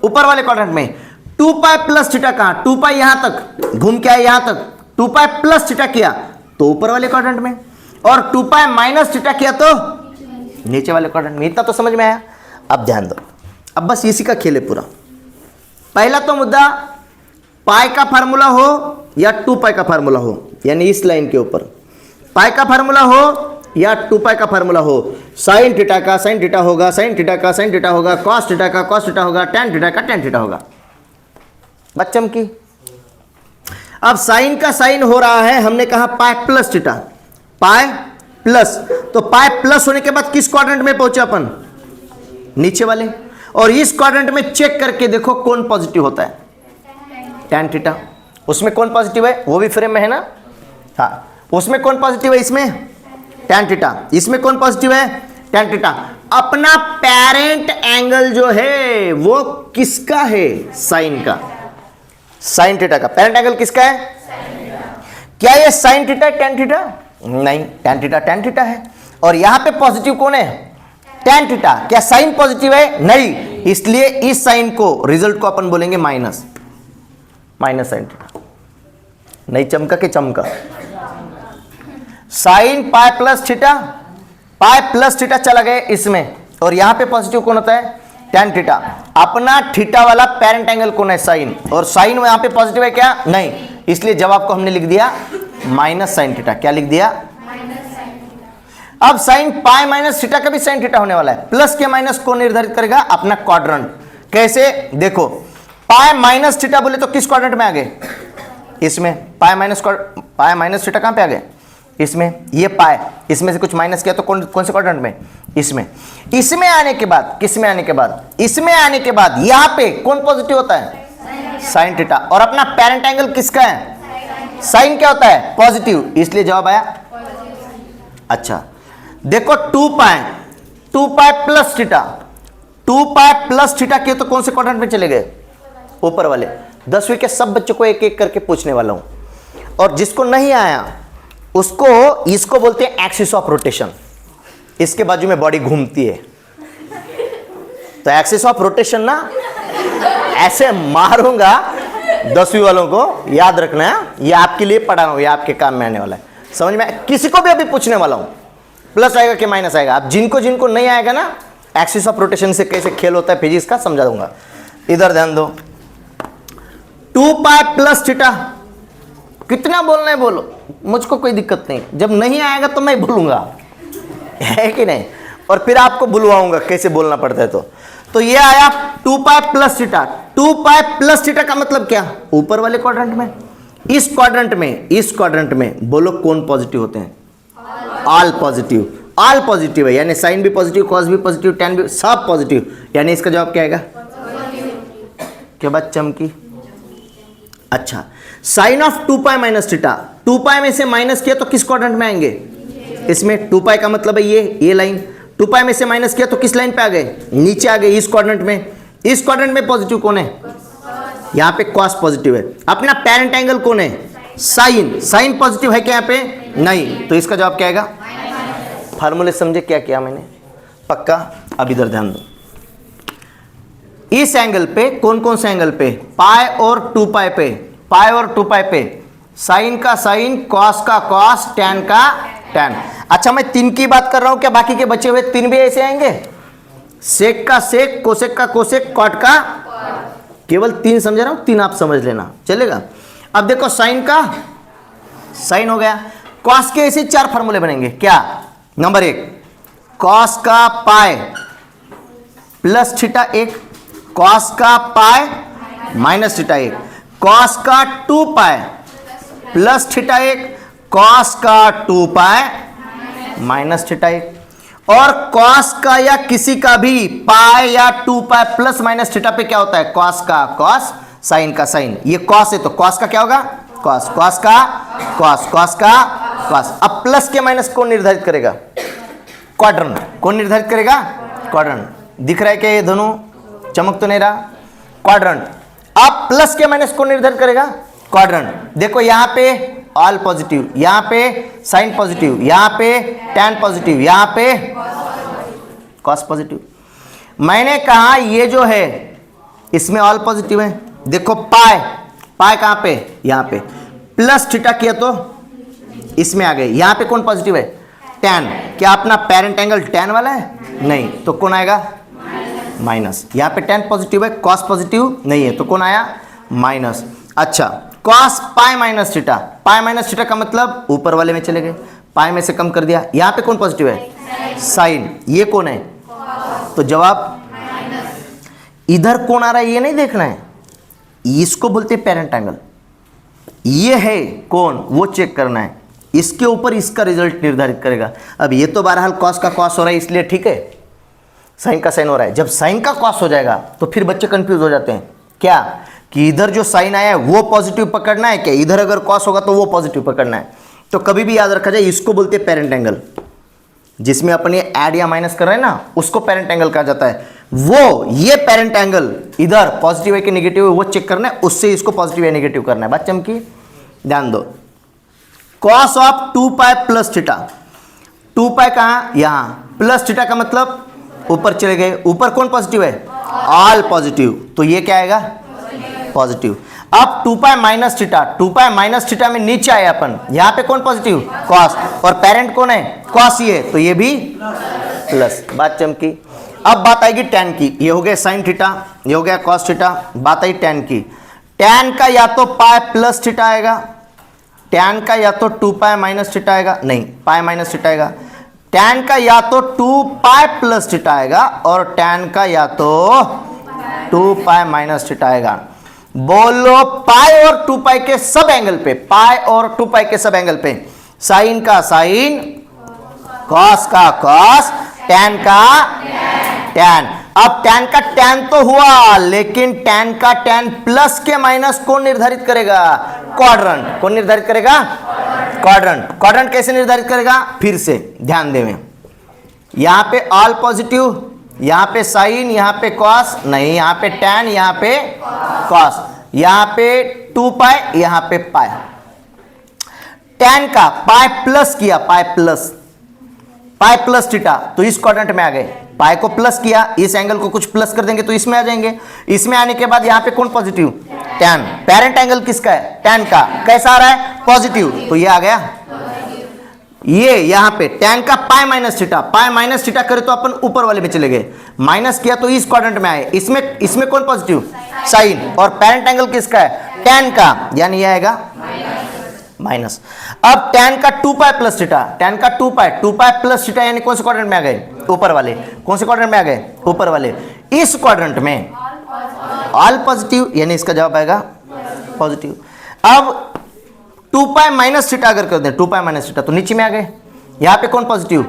ऊपर वाले क्वाड्रेंट में। 2 पाई प्लस थीटा कहां? 2 पाई यहां तक घूम के आए, यहां तक 2 पाई प्लस थीटा किया तो ऊपर वाले क्वाड्रेंट में, और 2 पाई माइनस थीटा किया तो नीचे वाले क्वाड्रेंट में। इतना तो समझ में आया? अब ध्यान दो, अब बस इसी का खेल है पूरा। पहला तो मुद्दा पाई का फार्मूला हो या 2 पाई का फार्मूला हो, यानी इस लाइन के ऊपर पाई का फार्मूला हो या 2 पाई का फार्मूला हो, साइन थीटा का साइन थीटा होगा, साइन थीटा का साइन थीटा होगा, कॉस थीटा का कॉस थीटा होगा, टैन थीटा का टैन थीटा होगा। बच्चम की अब साइन का साइन हो रहा है, हमने कहा पाई प्लस थीटा, पाई प्लस, तो पाई प्लस होने के बाद किस क्वाड्रेंट में पहुंचे अपन? नीचे वाले। और इस क्वाड्रेंट में चेक करके देखो कौन पॉजिटिव होता है? Tan theta. उसमें कौन पॉजिटिव है? वो भी फ्रेम में है ना? हाँ, उसमें कौन पॉजिटिव है? इसमें टैन थीटा। इसमें कौन पॉजिटिव है? Tan theta. अपना पेरेंट एंगल जो है वो किसका है? साइन का, साइन थीटा का। पेरेंट एंगल किसका है? क्या ये साइन थीटा टैन थीटा? नहीं, टैन थीटा टैन थीटा है। और यहां पे पॉजिटिव कौन है? Tan theta. क्या साइन पॉजिटिव है? नहीं, इसलिए इस साइन को, रिजल्ट को अपन बोलेंगे माइनस, माइनस साइन थीटा। नहीं चमका के चमका? साइन पाई प्लस थीटा, पाई प्लस थीटा चला गया इसमें, और यहां पे पॉजिटिव कौन होता है? Tan theta. अपना थीटा वाला पेरेंट एंगल कौन है? साइन। और साइन यहां पे पॉजिटिव है क्या? नहीं, इसलिए जवाब को हमने लिख दिया माइनस साइन थीटा। क्या लिख दिया? अब साइन पाई माइनस थीटा का भी साइन थीटा होने वाला है। प्लस के माइनस को निर्धारित करेगा अपना क्वाड्रेंट। कैसे? देखो, पाई माइनस थीटा बोले तो किस क्वाड्रेंट में आ गए? इसमें। पाई माइनस थीटा कहां पे आ गए? इसमें। ये पाई, इसमें से कुछ माइनस किया तो कौन से क्वाड्रेंट में? इसमें। इसमें आने के बाद, किस में आने के बाद? इसमें आने के बाद यहां पे कौन पॉजिटिव होता है? Sine theta. और अपना पेरेंट एंगल किसका है? साइन क्या होता है? पॉजिटिव। इसलिए जवाब आया। अच्छा देखो, 2 pi plus theta, 2 pi plus theta किए तो कौन से क्वाड्रेंट में चले गए? ऊपर वाले। 10वीं के सब बच्चों को एक एक करके पूछने वाला हूं, और जिसको नहीं आया उसको, इसको बोलते हैं एक्सिस ऑफ रोटेशन। इसके बाजू में बॉडी घूमती है, तो एक्सिस ऑफ रोटेशन ना ऐसे मारूंगा 10वीं वालों को, याद रखना है। ये आपके लिए पढ़ा हूं, ये आपके काम में आने वाला है। समझ में? किसी को भी अभी पूछने वाला हूं, प्लस आएगा कि माइनस आएगा। अब जिनको जिनको नहीं आएगा ना, एक्सिस ऑफ रोटेशन से कैसे खेल होता है फिजिक्स का, समझा दूंगा। इधर ध्यान दो। 2 पाई प्लस थीटा, कितना बोलना है बोलो, मुझको कोई दिक्कत नहीं। जब नहीं आएगा तो मैं बोलूंगा, है कि नहीं? और फिर आपको बुलवाऊंगा कैसे बोलना पड़ता है। तो ये आया 2 pi plus theta. 2 pi plus theta का मतलब क्या? ऊपर वाले क्वाड्रेंट में। इस क्वाड्रेंट में बोलो कौन पॉजिटिव होते हैं? All positive. ऑल पॉजिटिव है, यानी साइन भी पॉजिटिव, कॉस भी पॉजिटिव, टैन भी, सब पॉजिटिव। यानी इसका जवाब क्या आएगा? क्या बात चमकी? अच्छा, sine of 2 pi minus theta, 2 pi में से माइनस किया तो किस क्वाड्रेंट में आएंगे? इसमें। 2 पाई का मतलब है ये लाइन। 2 पाई में से माइनस किया तो किस लाइन पे आ गए? नीचे आ गए, इस क्वाड्रेंट में। इस क्वाड्रेंट में पॉजिटिव कौन है? यहां पे कॉस पॉजिटिव है। अपना पेरेंट एंगल कौन है? साइन। साइन पॉजिटिव है क्या यहां पे? नहीं, तो इसका जवाब क्या आएगा? फार्मूले समझे क्या किया मैंने? पक्का? अब इधर ध्यान दो। इस एंगल पे, कौन कौन से एंगल पे? पाई और 2 पाई पे, पाई और 2 पाई पे साइन का साइन, कॉस का कॉस, टैन का टैन। अच्छा, मैं 3 की बात कर रहा हूं क्या? बाकी के बचे हुए 3 भी ऐसे आएंगे? सेक का सेक, कोसेक का कोसेक, कॉट का, केवल 3 समझ रहा हूं, 3 आप समझ लेना, चलेगा? अब देखो, साइन का साइन हो गया, कॉस के ऐसे 4 फार्मूले बनेंगे। क्या? नंबर 1, कॉस का पाई प्लस थीटा 1, कॉस का पाई माइनस थीटा 1, कॉस का 2 पाई प्लस थीटा 1, कॉस का 2 पाई माइनस थीटा एक, और कॉस का या किसी का भी पाई या 2 पाई प्लस माइनस थीटा पे क्या होता है, कॉस का कॉस, साइन का साइन। ये कॉस है तो कॉस का क्या होगा, कॉस, कॉस का कॉस, कॉस का कॉस। अब प्लस के माइनस कौन निर्धारित करेगा, क्वाड्रेंट। कौन निर्धारित करेगा, क्वाड्रेंट। दिख रहा है क्या ये दोनों, चमक तो नहीं रहा, क्वाड्रेंट। अब प्लस के माइनस कौन निर्धारित करेगा, क्वाड्रेंट। देखो यहां पे ऑल पॉजिटिव, यहां पे साइन पॉजिटिव, यहां पे टैन पॉजिटिव, यहां पे कॉस पॉजिटिव। मैंने कहा ये जो है इसमें ऑल पॉजिटिव है। देखो पाई, पाई कहां पे, यहां पे प्लस थीटा किया तो इसमें आ गए, यहां पे कौन पॉजिटिव है, टैन। क्या अपना पेरेंट एंगल टैन वाला है, नहीं, तो कौन आएगा, माइनस। यहां पे टैन पॉजिटिव है, कॉस पॉजिटिव नहीं है, तो कौन आया, माइनस। अच्छा, कॉस पाई माइनस थीटा, पाई माइनस थीटा का मतलब ऊपर वाले में चले गए, पाई में से कम कर दिया। यहां पे कौन पॉजिटिव है, साइन। ये कौन है, तो जवाब इधर कौन आ रहा है ये नहीं देखना है, इसको बोलते हैं पेरेंट एंगल। ये है कौन, वो चेक करना है, इसके ऊपर इसका रिजल्ट निर्धारित करेगा। अब ये तो बहरहाल कॉस का कॉस हो रहा है इसलिए ठीक है, साइन का साइन हो रहा है। जब साइन का कॉस हो जाएगा तो फिर बच्चे कंफ्यूज हो जाते हैं, क्या कि इधर जो साइन आया है वो पॉजिटिव पकड़ना है, क्या इधर अगर कॉस होगा तो वो पॉजिटिव पकड़ना है। तो कभी भी याद रखा जाए, इसको बोलते हैं पेरेंट एंगल। जिसमें अपन ये ऐड या माइनस कर रहे हैं ना, उसको पेरेंट एंगल कहा जाता है। वो ये पेरेंट एंगल इधर पॉजिटिव है कि नेगेटिव है वो चेक करना है, उससे इसको पॉजिटिव या नेगेटिव करना है। बात चमकी, ध्यान दो। Cos of 2 pi plus theta, 2 पाई कहां, यहां, प्लस थीटा का मतलब ऊपर चले गए, ऊपर कौन पॉजिटिव है, ऑल पॉजिटिव, तो ये क्या आएगा, पॉजिटिव। अब 2 pi minus theta, 2 pi minus theta में नीचे आए अपन, यहां पे कौन पॉजिटिव, कॉस, और पेरेंट कौन है, कॉस ही है, तो ये भी प्लस। बात चमकी। अब बात आएगी टैन की। ये हो गया साइन थीटा, ये हो गया कॉस थीटा, बात आई टैन की। टैन का या तो पाई प्लस थीटा आएगा, टैन का या तो 2 पाई माइनस थीटा आएगा, नहीं पाई माइनस थीटा आएगा। टैन का या तो 2 पाई प्लस थीटा आएगा, और टैन का या तो 2 पाई माइनस थीटा आएगा। बोलो पाई और 2 पाई के सब एंगल पे, पाई और 2 पाई के सब एंगल पे, साइन का साइन, कॉस का कॉस, टैन का टैन। अब टैन का टैन तो हुआ, लेकिन टैन का टैन प्लस के माइनस कौन निर्धारित करेगा, क्वाड्रेंट। कौन निर्धारित करेगा, क्वाड्रेंट। क्वाड्रेंट कैसे निर्धारित करेगा, फिर से ध्यान देवें। यहां पे ऑल पॉजिटिव, यहां पे साइन, यहां पे कॉस, नहीं यहां पे टैन, यहां पे कॉस, यहां पे 2 पाई, यहां पे पाई। टैन का पाई प्लस किया, पाई प्लस, पाई प्लस थीटा, तो इस क्वाड्रेंट में आ गए। पाई को प्लस किया, इस एंगल को कुछ प्लस कर देंगे तो इसमें आ जाएंगे। इसमें आने के बाद यहां पे कौन पॉजिटिव, टैन। पेरेंट एंगल किसका है, टैन का। कैसा आ रहा है, पॉजिटिव, तो ये आ गया। ये यहां पे टैन का पाई माइनस थीटा, पाई माइनस थीटा करे तो अपन ऊपर वाले में चले गए, माइनस किया तो इस क्वाड्रेंट में आए। इसमें कौन पॉजिटिव, साइन, और पेरेंट एंगल किसका है, टैन का, यानी ये आएगा माइनस। अब टैन का 2 पाई प्लस थीटा, टैन का 2 पाई प्लस थीटा, यानी कौन से क्वाड्रेंट में आ गए, ऊपर वाले। कौन से क्वाड्रेंट में आ गए, ऊपर वाले। इस क्वाड्रेंट में ऑल पॉजिटिव, यानी इसका जवाब आएगा पॉजिटिव। अब 2 पाई माइनस थीटा अगर कर दें, 2 पाई माइनस थीटा, तो नीचे में आ गए। यहां पे कौन पॉजिटिव,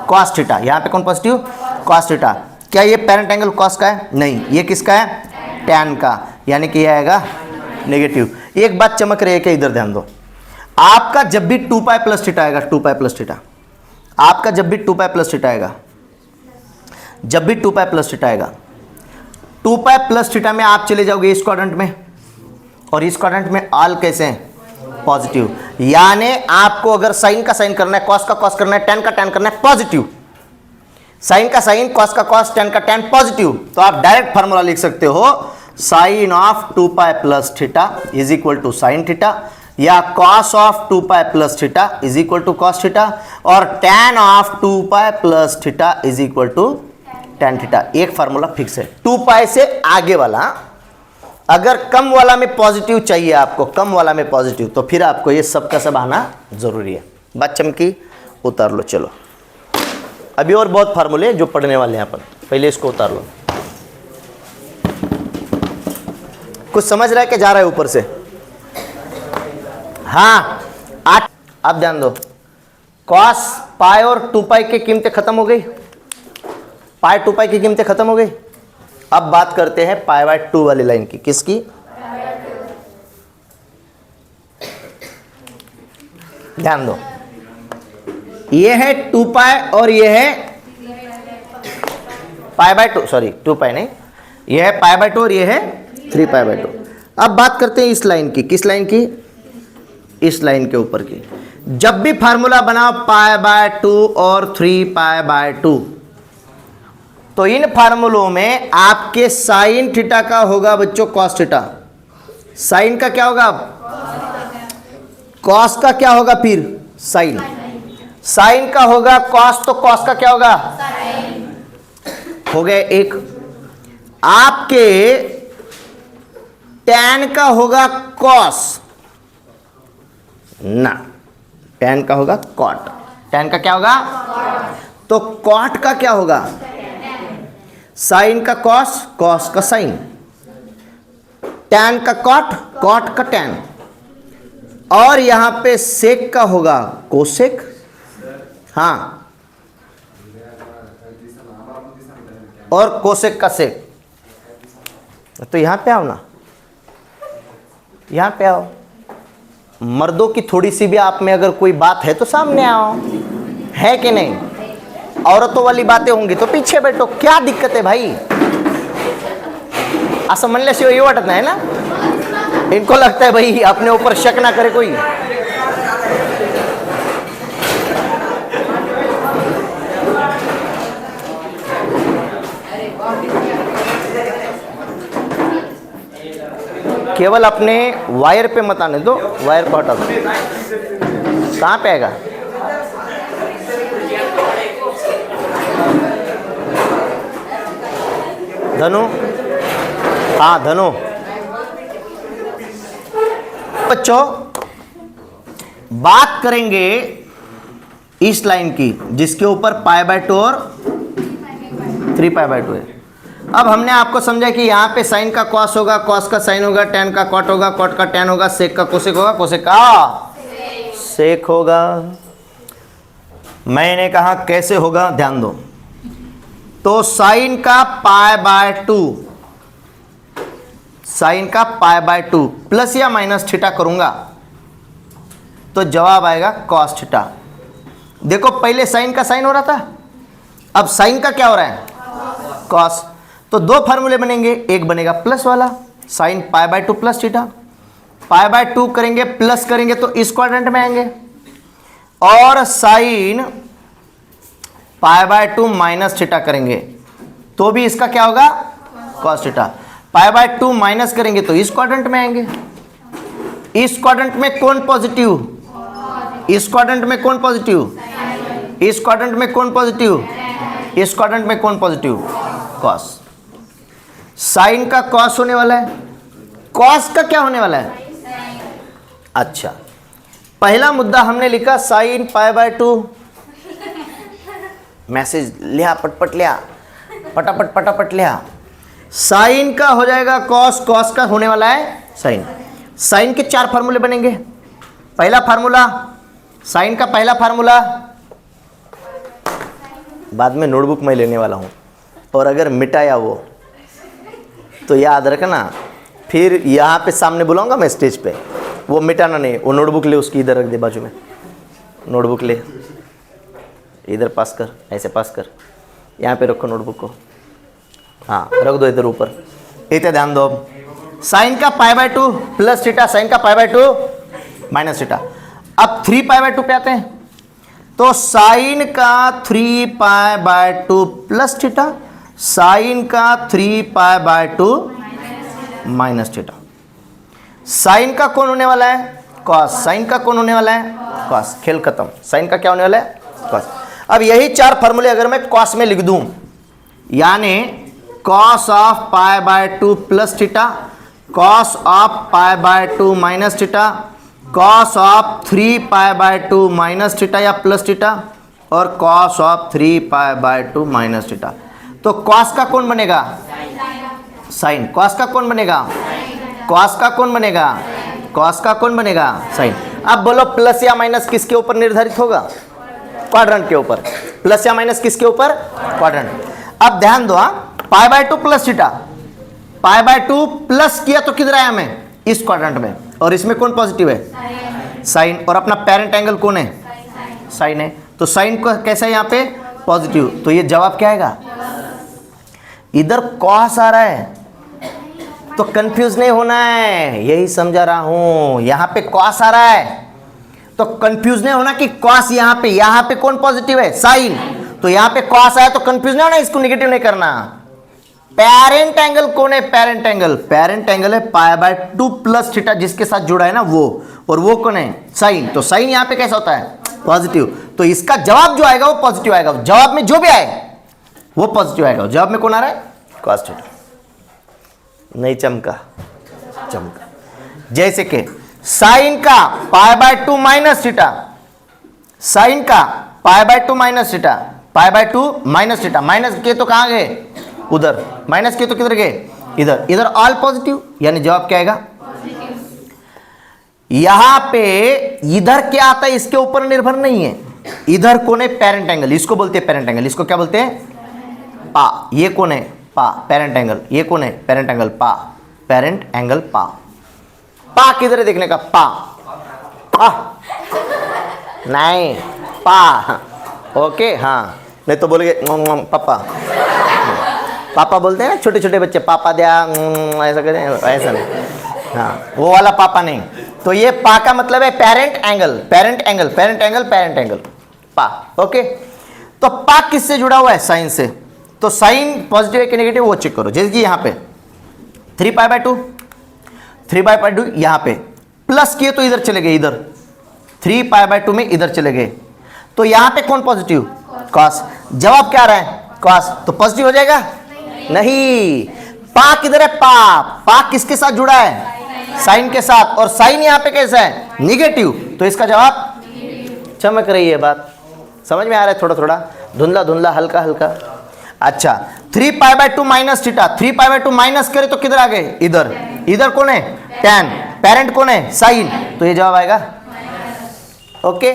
कॉस थीटा, यहां पे कौन पॉजिटिव, कॉस थीटा। क्या ये पेरेंट एंगल कॉस का है, नहीं, ये किसका है, टैन का, यानी कि ये आएगा नेगेटिव। एक बात चमक रही है क्या, इधर ध्यान दो। आपका जब भी 2 पाई प्लस थीटा आएगा, 2 पाई प्लस थीटा, आपका जब भी 2 पाई प्लस थीटा आएगा, जब भी 2 पाई प्लस थीटा आएगा, 2 पाई प्लस थीटा में आप चले जाओगे इस क्वाड्रेंट में, और इस क्वाड्रेंट में ऑल कैसे हैं, पॉजिटिव। यानी आपको अगर साइन का साइन करना है, कॉस का कॉस करना है, टैन का टैन करना है, पॉजिटिव। साइन का साइन, कॉस का कॉस, टैन का टैन, पॉजिटिव। तो आप डायरेक्ट फार्मूला लिख सकते हो, sine of 2 pi plus theta is equal to sine theta, या cos of 2 pi plus theta is equal to cos theta, और tan of 2 pi plus theta is equal to tan theta. एक formula fix है। 2 पाई से आगे वाला, अगर कम वाला में पॉजिटिव चाहिए आपको, कम वाला में पॉजिटिव, तो फिर आपको ये सब का सब आना जरूरी है। बात चमकी, उतार लो। चलो अभी और बहुत फार्मूले जो पढ़ने वाले हैं अपन, पहले इसको उतार लो। कुछ समझ रहा है कि जा रहा है ऊपर से, हाँ। अब ध्यान दो, कॉस पाई और 2 पाई की कीमतें खत्म हो गई, पाई 2 पाई की कीमतें खत्म हो गई। अब बात करते हैं पाई बाय 2 वाली लाइन की। किसकी? ध्यान दो, ये है 2 पाई और ये है पाई बाय 2, सॉरी 2 पाई नहीं, ये है पाई बाय 2 और ये है 3 पाई बाय 2। अब बात करते हैं इस लाइन की। किस लाइन की? इस लाइन के ऊपर की। जब भी फार्मूला बनाओ पाई बाय 2 और 3 पाई बाय 2, तो इन फार्मूलों में आपके साइन थीटा का होगा बच्चों कॉस थीटा, साइन का क्या होगा, कॉस का क्या होगा, फिर साइन, साइन का होगा कॉस, तो कॉस का क्या होगा, हो गया एक। आपके टैन का होगा कॉस ना, टैन का होगा कॉट, टैन का क्या होगा, तो कॉट का क्या होगा, साइन का कॉस, कॉस का साइन, टैन का कॉट, कॉट का टैन, और यहां पे सेक का होगा कोसेक। हाँ, और कोसेक का सेक। तो यहां पे आओ ना, यहां पे आओ। मर्दों की थोड़ी सी भी आप में अगर कोई बात है तो सामने आओ, है कि नहीं? औरतों वाली बातें होंगी तो पीछे बैठो, क्या दिक्कत है भाई? असं म्हणल्याशिवाय ये वाटत नाही ना, इनको लगता है भाई अपने ऊपर शक ना करे कोई। केवल अपने वायर पे मत आने दो, वायर को हटा दो। कहाँ पे आएगा? धनु, हाँ धनु। बच्चों बात करेंगे इस लाइन की जिसके ऊपर पाई बाय 2 और 3 पाई बाय 2 है। अब हमने आपको समझा कि यहाँ पे साइन का कॉस होगा, कॉस का साइन होगा, टैन का कॉट होगा, कॉट का टैन होगा, सेक का कोसेक होगा, कोसेक का सेक होगा। मैंने कहा कैसे होगा, ध्यान दो। तो साइन का पाई बाय 2, साइन का पाई बाय 2 प्लस या माइनस थीटा करूंगा तो जवाब आएगा कॉस थीटा। देखो पहले साइन का साइन हो रहा था, अब साइन का क्या हो रहा है, कॉस। तो दो फार्मूले बनेंगे, एक बनेगा प्लस वाला, sine pi by 2 plus theta, pi by 2 करेंगे प्लस करेंगे तो इस क्वाड्रेंट में आएंगे, और sine pi by 2 minus theta करेंगे तो भी इसका क्या होगा, cos theta. Pi by 2 minus करेंगे तो इस क्वाड्रेंट में आएंगे। इस क्वाड्रेंट में कौन पॉजिटिव, इस क्वाड्रेंट में कौन पॉजिटिव, इस क्वाड्रेंट में कौन पॉजिटिव, इस क्वाड्रेंट में कौन पॉजिटिव, कॉस। साइन का कॉस होने वाला है, कॉस का क्या होने वाला है। अच्छा, पहला मुद्दा हमने लिखा साइन पाई बाय 2, मैसेज लिया पटपट लिया, पटापट पटापट लिया। साइन का हो जाएगा कॉस, कॉस का होने वाला है साइन। साइन के 4 फार्मूले बनेंगे। पहला फार्मूला, साइन का पहला फार्मूला, बाद में नोटबुक मैं लेने वाला हूँ, और अगर मिटाया वो तो याद रखना, फिर यहाँ पे सामने बुलाऊंगा मैं स्टेज पे, वो मिटाना नहीं। वो नोटबुक ले, उसकी इधर रख दे बाजू में, नोटबुक ले, इधर पास कर, ऐसे पास कर, यहाँ पे रखो नोटबुक को, हाँ रख दो इधर ऊपर। इतने ध्यान दो। साइन का pi by 2 plus theta, sine का पाई बाय 2 माइनस थीटा। अब 3 पाई बाय 2 पे आते हैं, तो साइन का 3 pi by 2 plus theta, sine का 3 pi by 2 minus theta. Sine का कौन होने वाला है, कॉस। साइन का कौन होने वाला है, कॉस। खेल खत्म। साइन का क्या होने वाला है, कॉस। अब यही 4 फार्मूले अगर मैं कॉस में लिख दूं, यानी cos of pi by 2 plus theta, cos of pi by 2 minus theta, cos of 3 pi by 2 minus theta या प्लस थीटा, और cos of 3 pi by 2 minus theta. तो कॉस का कौन बनेगा, साइन। कॉस का कौन बनेगा, कॉस का कौन बनेगा, कॉस का कौन बनेगा, साइन। अब बोलो प्लस या माइनस किसके ऊपर निर्धारित होगा? क्वाड्रेंट के ऊपर। प्लस या माइनस किसके ऊपर? क्वाड्रेंट। अब ध्यान दो, पाई by 2 plus theta, pi by 2 plus किया तो किधर आया हमें? इस क्वाड्रेंट में, और इसमें कौन पॉजिटिव है? साइन। और अपना पेरेंट एंगल कौन है? साइन है। तो साइन को कैसा है यहाँ पे? पॉजिटिव। तो ये जवाब क्या आएगा? इधर कॉस आ रहा है तो कंफ्यूज नहीं होना है, यही समझा रहा हूं। यहां पे कॉस आ रहा है तो कंफ्यूज नहीं होना कि कॉस यहां पे कौन पॉजिटिव है? साइन। तो यहां पे कॉस आया तो कंफ्यूज नहीं होना, इसको नेगेटिव नहीं करना। पेरेंट एंगल कौन है? पेरेंट एंगल, पेरेंट एंगल है पाई बाय 2 प्लस थीटा, जिसके साथ जुड़ा है ना वो, और वो कौन है? साइन। तो साइन यहां पे कैसा होता है? पॉजिटिव। तो इसका जवाब जो आएगा वो पॉजिटिव आएगा। जवाब में जो भी आए वो पॉजिटिव आएगा। जवाब में कौन आ रहा है? Cos theta. नहीं चमका? चमका। जैसे कि साइन का pi by 2 minus theta, sine का pi by 2 minus theta, pi by 2 minus theta, minus के तो कहां गए? उधर। माइनस के तो किधर गए? इधर। इधर ऑल पॉजिटिव, यानी जवाब क्या आएगा? यहां पे इधर क्या आता है इसके ऊपर निर्भर नहीं है। इधर कौन है? पेरेंट एंगल, इसको बोलते हैं पेरेंट एंगल। इसको क्या बोलते हैं? पा। ये कौन है? पा, पेरेंट एंगल। ये कौन है? पेरेंट एंगल, पा, पेरेंट एंगल पा। पा किधर है देखने का? पा, नहीं पा। ओके, हाँ, नहीं तो बोलेंगे पापा। पापा बोलते हैं ना छोटे छोटे बच्चे, पापा दिया, ऐसा करें, ऐसा नहीं, हाँ वो वाला पापा नहीं। तो ये पा का मतलब है parent angle, parent angle, parent angle, parent angle, पा। ओके, तो पा किससे जुड़ा हुआ है? साइन से। तो साइन पॉजिटिव है कि नेगेटिव वो चेक करो। जैसे कि यहाँ पे 3 पाई बाय 2, 3 पाई बाय 2 यहाँ पे प्लस किए तो इधर चले गए, इधर 3 पाई बाय 2 में इधर चले गए, तो यहाँ पे कौन पॉजिटिव? कॉस। जवाब क्या आ रहा है? कॉस। तो पॉजिटिव हो जाएगा? नहीं। पा किधर है? पा, पा किसके साथ जुड़ा है? साइन के साथ। और साइन यहाँ पे कैसा है? निगेटिव। तो इसका जवाब चमक रही है बात, समझ में आ रहा है? थोड़ा थोड़ा धुंधला धुंधला, हल्का हल्का। अच्छा, 3 pi by 2 minus theta, 3 pi by 2 minus करे तो किधर आ गए? इधर। इधर कौन है? tan। पेरेंट कौन है? साइन। तो ये जवाब आएगा। ओके,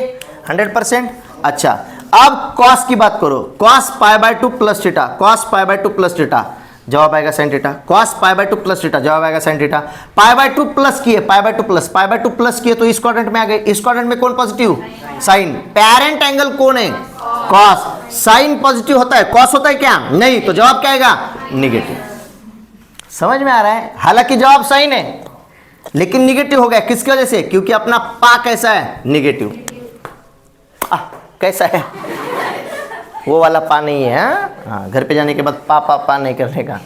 100%। अच्छा, अब cos की बात करो। cos pi by 2 plus theta, cos pi by 2 plus theta, जवाब आएगा sin theta. cos pi by 2 plus theta, जवाब आएगा sin theta. Pi by 2 plus किए, pi by 2 plus, pi by 2 plus किए तो इस क्वाड्रेंट में आ गए। इस क्वाड्रेंट में कौन पॉजिटिव? साइन। पेरेंट एंगल कौन है? cos। साइन पॉजिटिव होता है, cos होता है क्या? नहीं। तो जवाब क्या आएगा? नेगेटिव। समझ में आ रहा है? हालांकि जवाब साइन है लेकिन निगेटिव हो गया, किसकी वजह से? क्योंकि अपना पा कैसा है? निगेटिव। कैसा है? वो वाला पा नहीं है। हाँ, घर पे जाने के बाद पा पा पा नहीं करने का।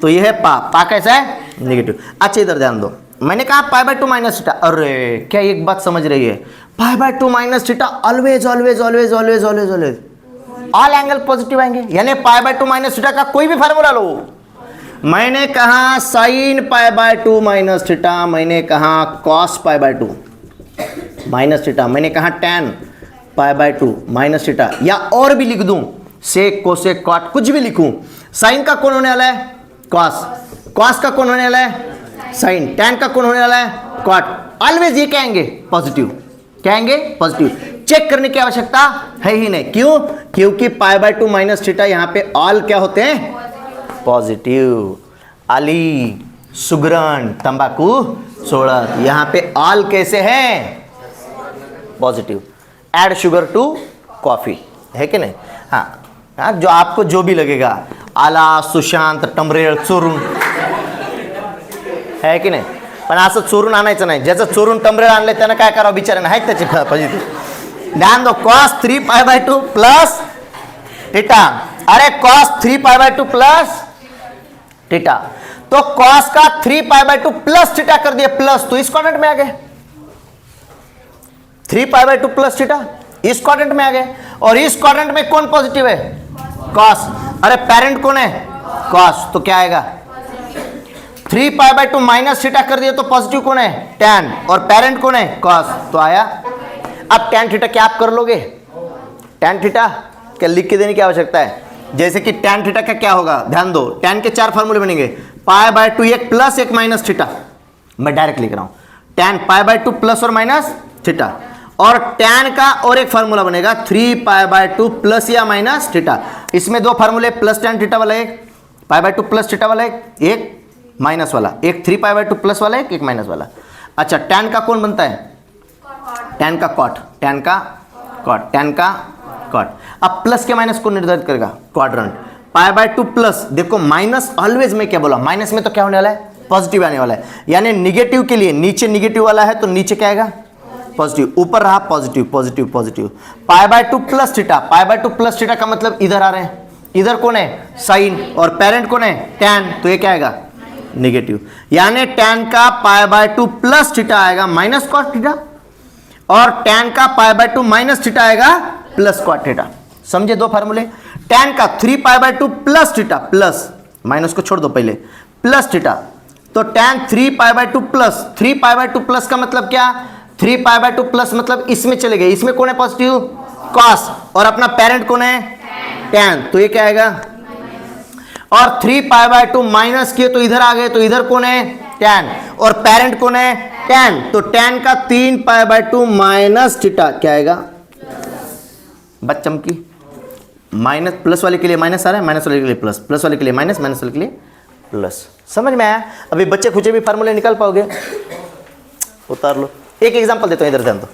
तो ये है पा, पा कैसा है? निगेटिव। अच्छा, इधर ध्यान दो, मैंने कहा पाई बाय 2 माइनस थीटा। अरे क्या एक बात समझ रही है? पाई by 2 minus theta always always always always always always all angle positive आएंगे, यानी पाई बाय 2 माइनस थीटा का कोई भी फार्मूला लो। मैंने कहा sine pi by 2 minus theta, मैंने कहा cos pi by 2 minus theta, मैंने कहा tan pi by 2 minus theta, या और भी लिख दूं सेक कोसेक कॉट, कुछ भी लिखूं। साइन का कौन होने वाला है? कॉस। कॉस का कौन होने वाला है? साइन। tan का कौन होने वाला है? कॉट। ऑलवेज ये कहेंगे पॉजिटिव, कहेंगे पॉजिटिव। चेक करने की आवश्यकता है ही नहीं। क्यों? क्योंकि पाई बाय 2 माइनस थीटा यहाँ पे ऑल क्या होते हैं? पॉजिटिव। अली, सुगरण, तंबाकू, सोडा, यहाँ पे ऑल कैसे हैं? Positive. Add sugar to coffee, है कि नहीं? हाँ, जो आपको जो भी लगेगा, आला, सुशांत, टमरेल, चोरून, है की नाही? पण असं चोरून आणायचं नाही. ज्याचं चोरून टमरेल आणले त्यानं काय करावं बिचाऱ्यानं? आहेत त्याचे पॉझिटिव्ह. ध्यान दो, cos 3 pi by 2 plus theta. अरे cos 3 pi by 2 plus theta, तो cos का 3 पाई बाय 2 प्लस थीटा कर दिया प्लस, तो इस क्वाड्रेंट में आ गए. 3 पाई बाय 2 प्लस थीटा इस क्वाड्रेंट में आ गए. और इस क्वाड्रेंट में कौन पॉजिटिव है? cos. अरे पेरेंट कौन है? cos. तो क्या आएगा? 3 पाई बाय 2 माइनस थीटा कर दिया तो पॉजिटिव कौन है? tan. और पेरेंट कौन है? cos. तो आया. अब tan थीटा क्या आप कर लोगे? tan थीटा क्या लिख के देने की आवश्यकता है? जैसे कि tan थीटा का क्या होगा, ध्यान दो. tan के 4 फार्मूले बनेंगे. पाई बाय 2 एक प्लस एक माइनस थीटा, मैं डायरेक्ट लिख रहा हूं. tan पाई बाय 2 प्लस और माइनस थीटा। और tan का और एक फार्मूला बनेगा 3π/2 प्लस या माइनस थीटा। इसमें दो फार्मूले, प्लस tan थीटा वाला एक, π/2 प्लस थीटा वाला एक माइनस वाला एक, 3π/2 प्लस वाला एक माइनस वाला। अच्छा, tan का कौन बनता है? tan का कॉट, tan का कॉट, tan का कॉट। अब प्लस के माइनस को निर्धारित करेगा क्वाड्रेंट। π/2 प्लस, देखो माइनस ऑलवेज में क्या बोला, माइनस में तो क्या होने वाला है? पॉजिटिव आने वाला है। यानी निगेटिव के लिए नीचे निगेटिव वाला है तो नीचे क्या आएगा? पॉजिटिव। ऊपर रहा positive positive positive. π/2 plus theta, π/2 plus theta का मतलब इधर आ रहे हैं, इधर कौन है? साइन, और पेरेंट कौन है? tan, तो ये क्या आएगा? निगेटिव। यानी tan का π/2 प्लस थीटा आएगा माइनस कॉट थीटा, और tan का π/2 माइनस थीटा आएगा प्लस कॉट थीटा। समझे दो फार्मूले? tan का 3π/2 प्लस थीटा, प्लस माइनस को छोड़ दो पहले, प्लस थीटा, तो tan 3π/2 प्लस, 3π/2 प्लस का मतलब क्या? 3π/2 प्लस मतलब इसमें चले गए, इसमें कौन है पॉजिटिव? कॉस, और अपना पेरेंट कौन है? tan, तो ये क्या आएगा? और 3π/2 माइनस किए तो इधर आ गए, तो इधर कौन है? tan, और पेरेंट कौन है? tan, तो tan का 3π/2 माइनस थीटा क्या आएगा? बच चमकी। माइनस, प्लस वाले के लिए माइनस आ रहा है, माइनस वाले के लिए प्लस, प्लस वाले के लिए माइनस, माइनस वाले के लिए प्लस। समझ में आया? अभी बच्चे खुचे भी फार्मूले निकाल पाओगे? उतार लो। एक एग्जांपल देता हूं, इधर ध्यान दो,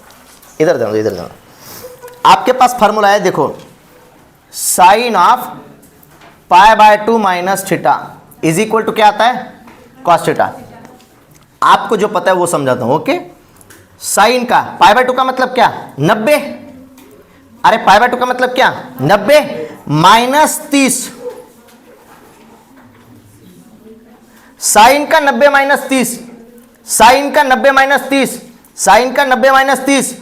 इधर ध्यान दो, इधर ध्यान दो। आपके पास फार्मूला है, देखो, sine of π/2 minus theta is equal to क्या आता है? Cos theta. आपको जो पता है वो समझाता हूं, ओके। साइन का π/2 का मतलब क्या? 90। अरे π/2 का मतलब क्या? 90 माइनस 30। साइन का 90 माइनस 30, साइन का 90 माइनस 30, साइन का 90 माइनस 30,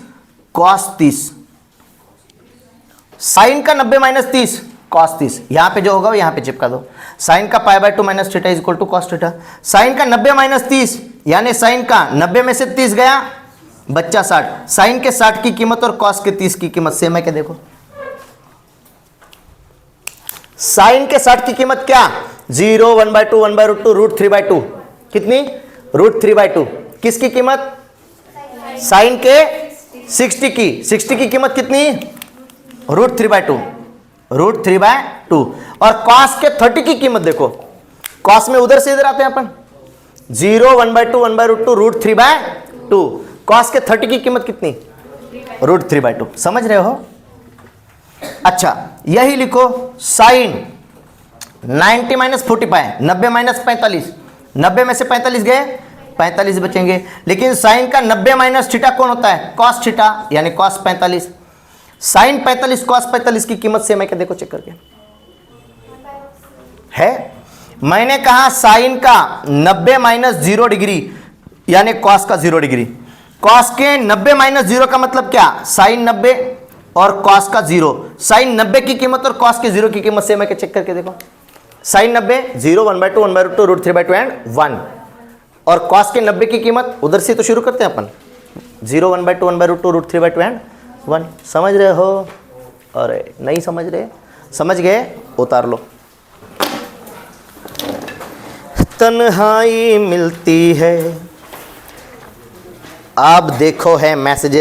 कॉस 30। साइन का 90 माइनस 30, कॉस 30। यहां पे जो होगा वो यहां पे चिपका दो। साइन का π/2 minus theta is equal to cos theta. Sine का 90 माइनस 30, यानी साइन का 90 में से 30 गया, बच्चा 60। साइन के 60 की कीमत और कॉस के 30 की कीमत सेम है क्या? देखो, साइन के 60 की कीमत क्या? 0, 1/2, 1/2, √3/2। कितनी? √3/2। किसकी कीमत? साइन के 60 की। 60 की कीमत कितनी? √3/2, √3/2। और कॉस के 30 की कीमत देखो, कॉस में उधर से इधर आते हैं अपन, 0, 1/2, 1/2, √3/2। कॉस के 30 की कीमत कितनी? √3/2। समझ रहे हो? अच्छा, यही लिखो, साइन 90 माइनस 45, 90 माइनस 45, 90 में से 45 गए, 45 बचेंगे। लेकिन साइन का 90 माइनस थीटा कौन होता है? कॉस थीटा, यानी कॉस 45। साइन 45 कॉस 45 की कीमत सेम है क्या? देखो चेक करके। है? मैंने कहा साइन का 90 माइनस 0 डिग्री, यानी कॉस का 0 डिग्री। कॉस के 90 माइनस 0 का मतलब क्या? साइन 90 और कॉस का 0। साइन 90 की कीमत और कॉस के 0 की कीमत सेम है क्या? चेक करके देखो। Sine 90, 0, 1/2, 1/2, √3/2 and 1। और कॉस के 90 की कीमत उधर से तो शुरू करते हैं अपन, 0, 1/2, 1/2, √3/2 एंड 1। समझ रहे हो? अरे नहीं समझ रहे? समझ गए? उतार लो। तन्हाई मिलती है, अब देखो है मैसेजेस।